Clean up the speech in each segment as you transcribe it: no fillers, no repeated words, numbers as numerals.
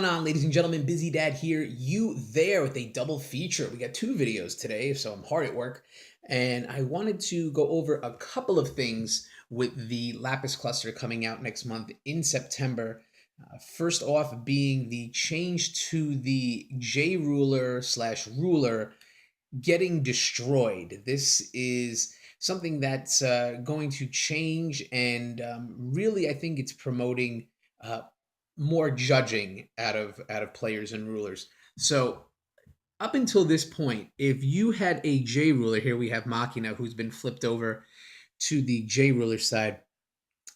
going on, ladies and gentlemen? BizzyDad here, you there with a double feature. We got two videos today, so I'm hard at work. And I wanted to go over a couple of things with the Lapis Cluster coming out next month in September. First off being the change to the J ruler slash ruler getting destroyed. This is something that's going to change, and really, I think it's promoting uh, more judging out of players and rulers. So up until this point, if you had a J ruler, here we have Machina, who's been flipped over to the J ruler side.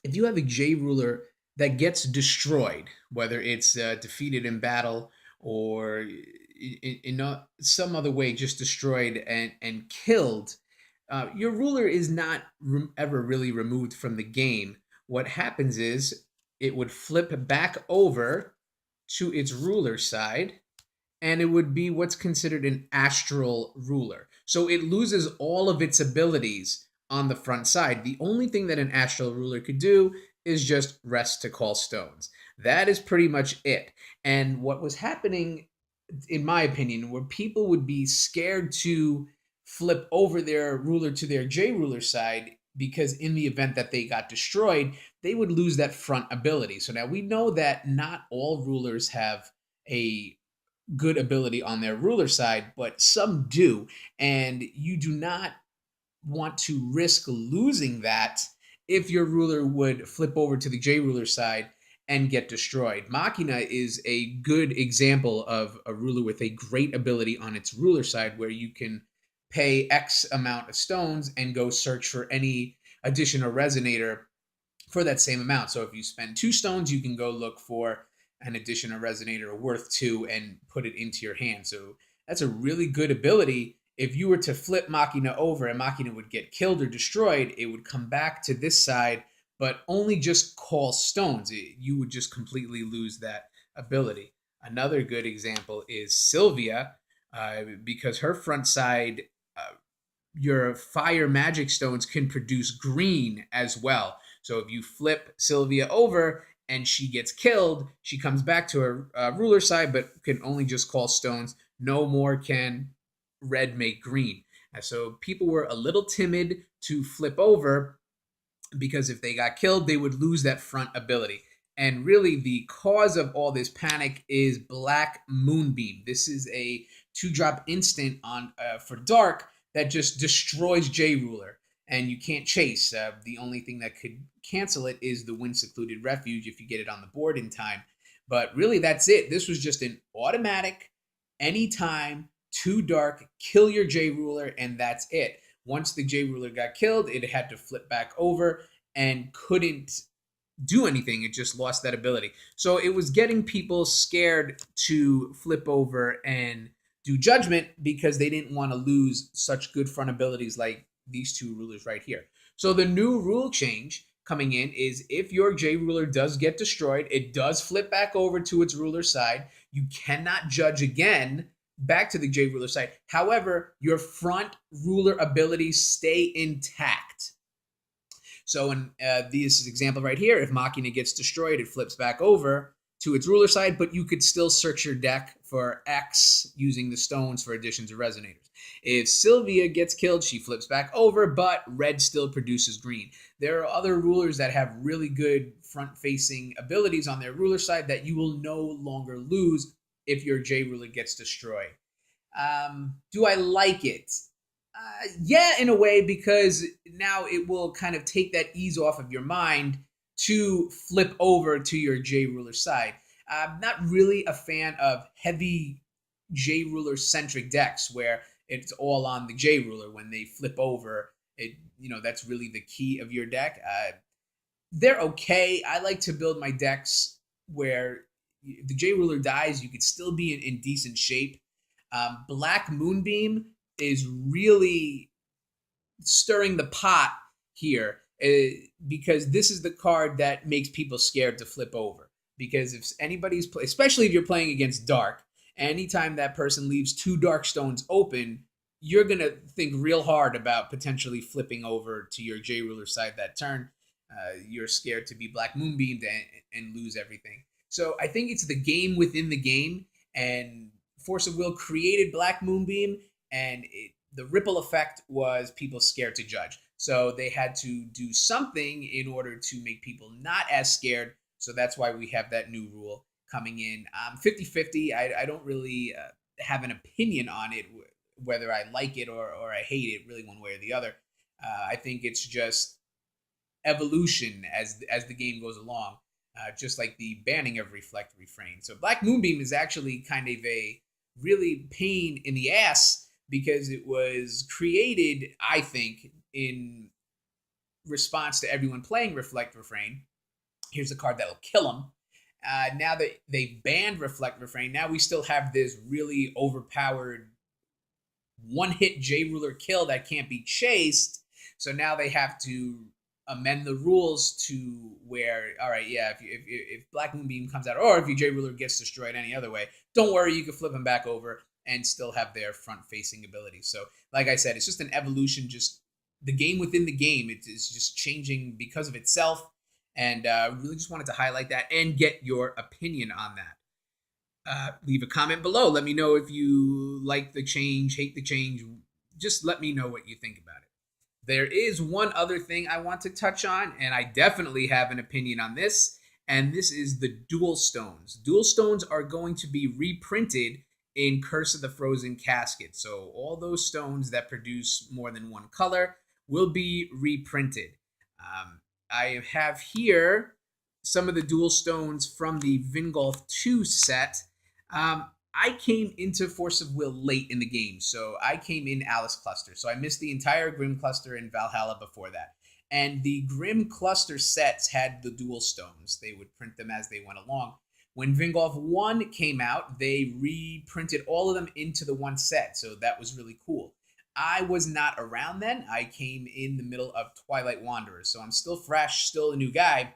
If you have a J ruler that gets destroyed, whether it's defeated in battle or in some other way just destroyed and killed, your ruler is not ever really removed from the game. What happens is it would flip back over to its ruler side, and it would be what's considered an astral ruler. So it loses all of its abilities on the front side. The only thing that an astral ruler could do is just rest to call stones. That is pretty much it. And what was happening, in my opinion, where people would be scared to flip over their ruler to their J ruler side, because in the event that they got destroyed, they would lose that front ability. So now we know that not all rulers have a good ability on their ruler side, but some do. And you do not want to risk losing that if your ruler would flip over to the J ruler side and get destroyed. Machina is a good example of a ruler with a great ability on its ruler side, where you can pay X amount of stones and go search for any addition or resonator for that same amount. So if you spend 2 stones, you can go look for an addition or resonator worth 2 and put it into your hand. So that's a really good ability. If you were to flip Machina over and Machina would get killed or destroyed, it would come back to this side, but only just call stones. You would just completely lose that ability. Another good example is Sylvia, because her front side, your fire magic stones can produce green as well. So if you flip Sylvia over and she gets killed, she comes back to her ruler side, but can only just call stones. No more can red make green. So people were a little timid to flip over, because if they got killed, they would lose that front ability. And really, the cause of all this panic is Black Moonbeam. This is a 2-drop instant on for Dark that just destroys J Ruler, and you can't chase. The only thing that could cancel it is the Wind Secluded Refuge if you get it on the board in time. But really, that's it. This was just an automatic, anytime, 2 Dark, kill your J Ruler, and that's it. Once the J ruler got killed, it had to flip back over and couldn't do anything. It just lost that ability. So it was getting people scared to flip over and do judgment, because they didn't want to lose such good front abilities like these 2 rulers right here. So the new rule change coming in is, if your J ruler does get destroyed, it does flip back over to its ruler side. You cannot judge again back to the J ruler side. However, your front ruler abilities stay intact. So in this example right here, if Machina gets destroyed, it flips back over to its ruler side, but you could still search your deck for X using the stones for additions or resonators. If Sylvia gets killed, she flips back over, but red still produces green. There are other rulers that have really good front-facing abilities on their ruler side that you will no longer lose if your J ruler gets destroyed. Do I like it? Yeah, in a way, because now it will kind of take that ease off of your mind to flip over to your J ruler side. I'm not really a fan of heavy J ruler centric decks where it's all on the J ruler. When they flip over, that's really the key of your deck. They're okay. I like to build my decks where if the J ruler dies, you could still be in decent shape. Black Moonbeam is really stirring the pot here, because this is the card that makes people scared to flip over. Because if anybody's especially if you're playing against Dark, anytime that person leaves 2 Dark stones open, you're gonna think real hard about potentially flipping over to your J ruler side that turn. You're scared to be Black Moonbeamed and lose everything. So I think it's the game within the game, and Force of Will created Black Moonbeam, and the ripple effect was people scared to judge. So they had to do something in order to make people not as scared. So that's why we have that new rule coming in. 50-50. I don't really have an opinion on it, whether I like it or I hate it, really one way or the other. I think it's just evolution as the game goes along, just like the banning of reflect refrain. So Black Moonbeam is actually kind of a really pain in the ass because it was created, I think, in response to everyone playing reflect refrain. Here's a card that'll kill them. Now that they banned reflect refrain, now we still have this really overpowered one hit J ruler kill that can't be chased. So now they have to amend the rules to where, all right, yeah, if Black Moonbeam comes out, or if your J ruler gets destroyed any other way, don't worry, you can flip them back over and still have their front facing ability. So, like I said, it's just an evolution, just the game within the game. It is just changing because of itself. And really just wanted to highlight that and get your opinion on that. Leave a comment below. Let me know if you like the change, hate the change. Just let me know what you think about it. There is one other thing I want to touch on, and I definitely have an opinion on this, and this is the dual stones. Dual stones are going to be reprinted in Curse of the Frozen Casket. So all those stones that produce more than one color will be reprinted. I have here some of the dual stones from the Vingolf 2 set. I came into Force of Will late in the game, so I came in Lapis Cluster. So I missed the entire Grim Cluster in Valhalla before that. And the Grim Cluster sets had the dual stones. They would print them as they went along. When Vingolf 1 came out, they reprinted all of them into the one set, so that was really cool. I was not around then. I came in the middle of Twilight Wanderers, so I'm still fresh, still a new guy.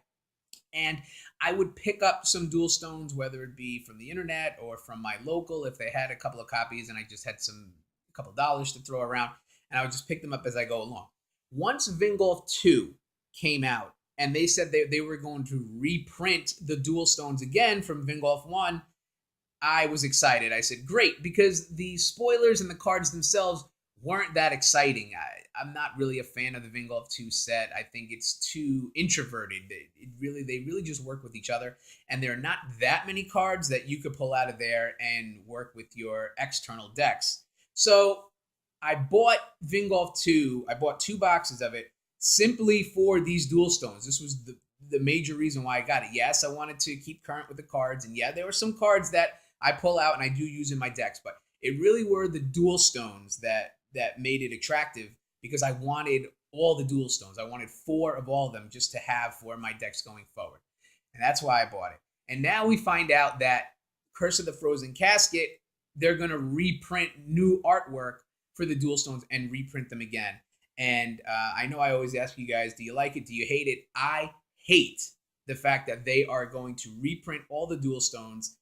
And I would pick up some dual stones, whether it be from the internet or from my local, if they had a couple of copies and I just had a couple of dollars to throw around, and I would just pick them up as I go along. Once Vingolf 2 came out, and they said they were going to reprint the dual stones again from Vingolf 1, I was excited. I said, great, because the spoilers and the cards themselves weren't that exciting. I'm not really a fan of the Vingolf 2 set. I think it's too introverted. They really just work with each other, and there are not that many cards that you could pull out of there and work with your external decks. So I bought Vingolf 2. I bought 2 boxes of it simply for these dual stones. This was the major reason why I got it. Yes, I wanted to keep current with the cards, and yeah, there were some cards that I pull out and I do use in my decks, but it really were the dual stones that made it attractive, because I wanted all the dual stones. I wanted 4 of all of them just to have for my decks going forward. And that's why I bought it. And now we find out that Curse of the Frozen Casket, they're going to reprint new artwork for the dual stones and reprint them again. And I know I always ask you guys, do you like it? Do you hate it? I hate the fact that they are going to reprint all the dual stones,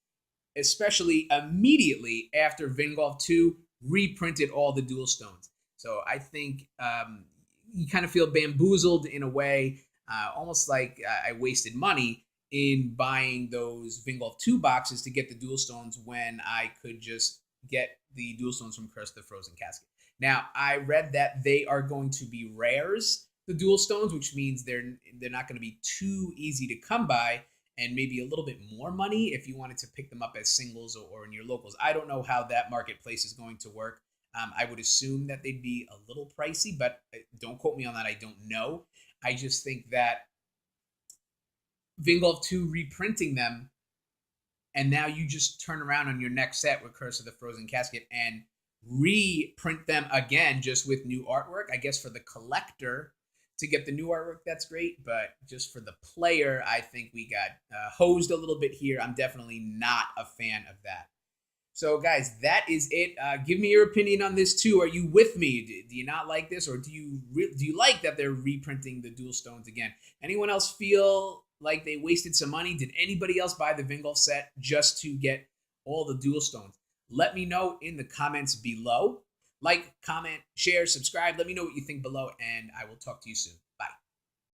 especially immediately after Vingolf 2 reprinted all the dual stones. So I think you kind of feel bamboozled in a way, almost like I wasted money in buying those Vingolf 2 boxes to get the dual stones when I could just get the dual stones from Curse of the Frozen Casket. Now, I read that they are going to be rares, the dual stones, which means they're not going to be too easy to come by, and maybe a little bit more money if you wanted to pick them up as singles or in your locals. I don't know how that marketplace is going to work. I would assume that they'd be a little pricey, but don't quote me on that. I don't know. I just think that Vingolf 2 reprinting them, and now you just turn around on your next set with Curse of the Frozen Casket and reprint them again just with new artwork. I guess for the collector to get the new artwork, that's great, but just for the player, I think we got hosed a little bit here. I'm definitely not a fan of that. So guys, that is it. Give me your opinion on this too. Are you with me? Do you not like this, or do you like that they're reprinting the dual stones again? Anyone else feel like they wasted some money? Did anybody else buy the Vingolf set just to get all the dual stones? Let me know in the comments below. Like, comment, share, subscribe. Let me know what you think below, and I will talk to you soon. Bye.